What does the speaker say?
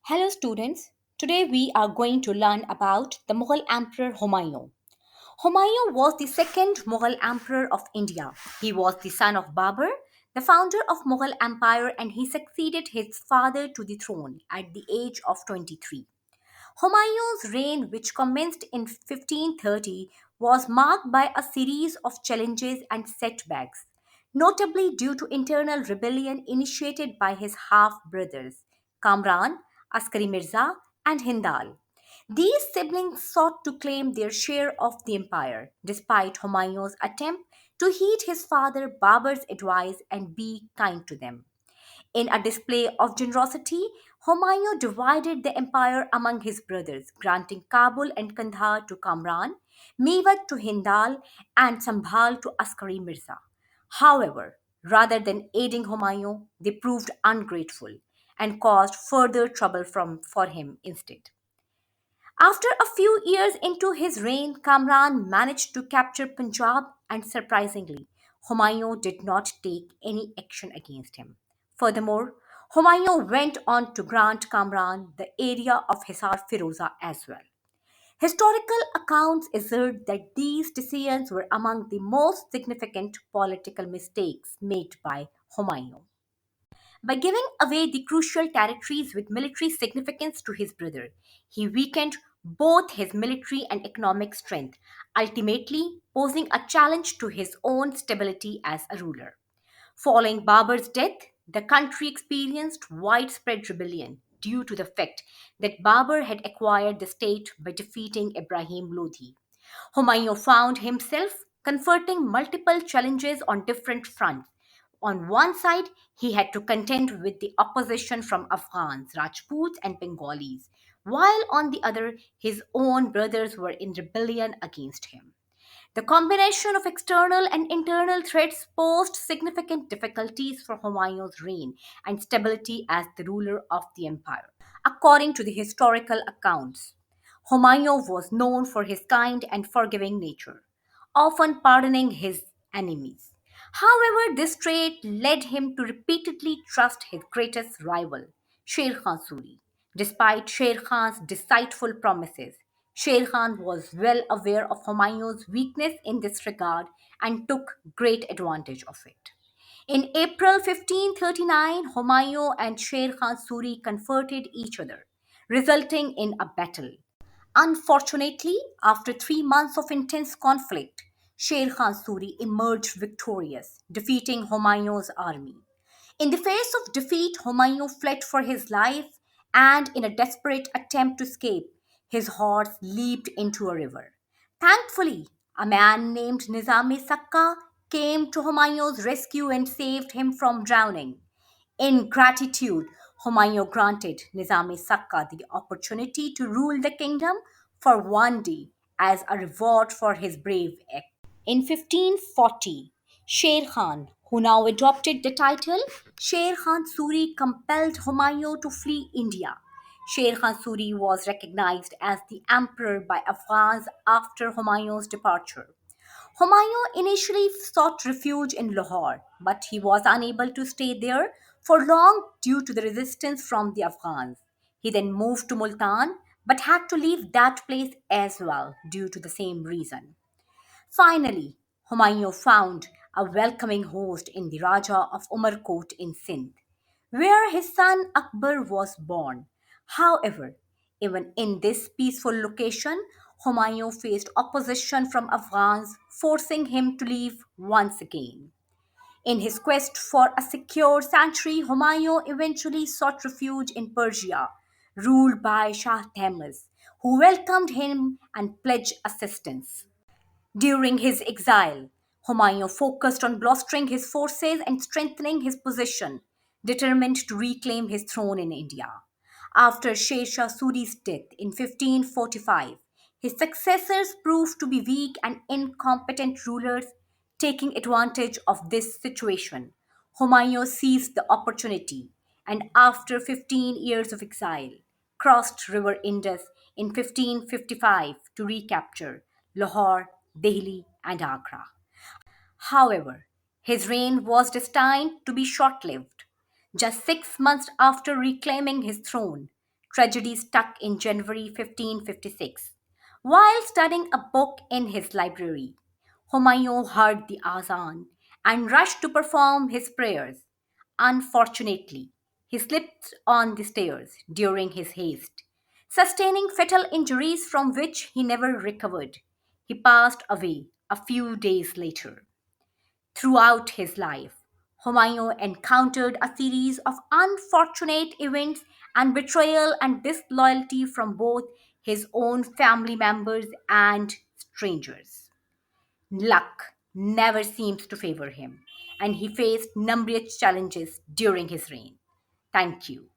Hello, students. Today we are going to learn about the Mughal Emperor Humayun. Humayun was the second Mughal Emperor of India. He was the son of Babur, the founder of Mughal Empire, and he succeeded his father to the throne at the age of 23. Humayun's reign, which commenced in 1530, was marked by a series of challenges and setbacks, notably due to internal rebellion initiated by his half brothers, Kamran, Askari Mirza, and Hindal. These siblings sought to claim their share of the empire, despite Humayun's attempt to heed his father Babur's advice and be kind to them. In a display of generosity, Humayun divided the empire among his brothers, granting Kabul and Kandahar to Kamran, Mewat to Hindal, and Sambhal to Askari Mirza. However, rather than aiding Humayun, they proved ungrateful and caused further trouble for him instead. After a few years into his reign, Kamran managed to capture Punjab, and surprisingly, Humayun did not take any action against him. Furthermore, Humayun went on to grant Kamran the area of Hisar Firoza as well. Historical accounts assert that these decisions were among the most significant political mistakes made by Humayun. By giving away the crucial territories with military significance to his brother, he weakened both his military and economic strength, ultimately posing a challenge to his own stability as a ruler. Following Babur's death, the country experienced widespread rebellion due to the fact that Babur had acquired the state by defeating Ibrahim Lodi. Humayun found himself confronting multiple challenges on different fronts. On one side, he had to contend with the opposition from Afghans, Rajputs, and Bengalis, while on the other, his own brothers were in rebellion against him. The combination of external and internal threats posed significant difficulties for Humayun's reign and stability as the ruler of the empire. According to the historical accounts, Humayun was known for his kind and forgiving nature, often pardoning his enemies. However, this trait led him to repeatedly trust his greatest rival, Sher Khan Suri. Despite Sher Khan's deceitful promises, Sher Khan was well aware of Humayun's weakness in this regard and took great advantage of it. In April 1539, Humayun and Sher Khan Suri confronted each other, resulting in a battle. Unfortunately, after 3 months of intense conflict, Sher Khan Suri emerged victorious, defeating Humayun's army. In the face of defeat, Humayun fled for his life, and in a desperate attempt to escape, his horse leaped into a river. Thankfully, a man named Nizami Sakka came to Humayun's rescue and saved him from drowning. In gratitude, Humayun granted Nizami Sakka the opportunity to rule the kingdom for 1 day as a reward for his brave act. In 1540, Sher Khan, who now adopted the title, Sher Khan Suri compelled Humayun to flee India. Sher Khan Suri was recognized as the emperor by Afghans after Humayun's departure. Humayun initially sought refuge in Lahore, but he was unable to stay there for long due to the resistance from the Afghans. He then moved to Multan, but had to leave that place as well due to the same reason. Finally, Humayun found a welcoming host in the Raja of Umarkot in Sindh, where his son Akbar was born. However, even in this peaceful location, Humayun faced opposition from Afghans, forcing him to leave once again. In his quest for a secure sanctuary, Humayun eventually sought refuge in Persia, ruled by Shah Tahmaz, who welcomed him and pledged assistance. During his exile, Humayun focused on bolstering his forces and strengthening his position, determined to reclaim his throne in India. After Sher Shah Suri's death in 1545, his successors proved to be weak and incompetent rulers. Taking advantage of this situation, Humayun seized the opportunity and, after 15 years of exile, crossed River Indus in 1555 to recapture Lahore, Delhi, and Agra. However, his reign was destined to be short lived. Just 6 months after reclaiming his throne, tragedy struck in January 1556. While studying a book in his library, Humayun heard the azan and rushed to perform his prayers. Unfortunately, he slipped on the stairs during his haste, sustaining fatal injuries from which he never recovered. He passed away a few days later. Throughout his life, Humayun encountered a series of unfortunate events and betrayal and disloyalty from both his own family members and strangers. Luck never seems to favor him, and he faced numerous challenges during his reign. Thank you.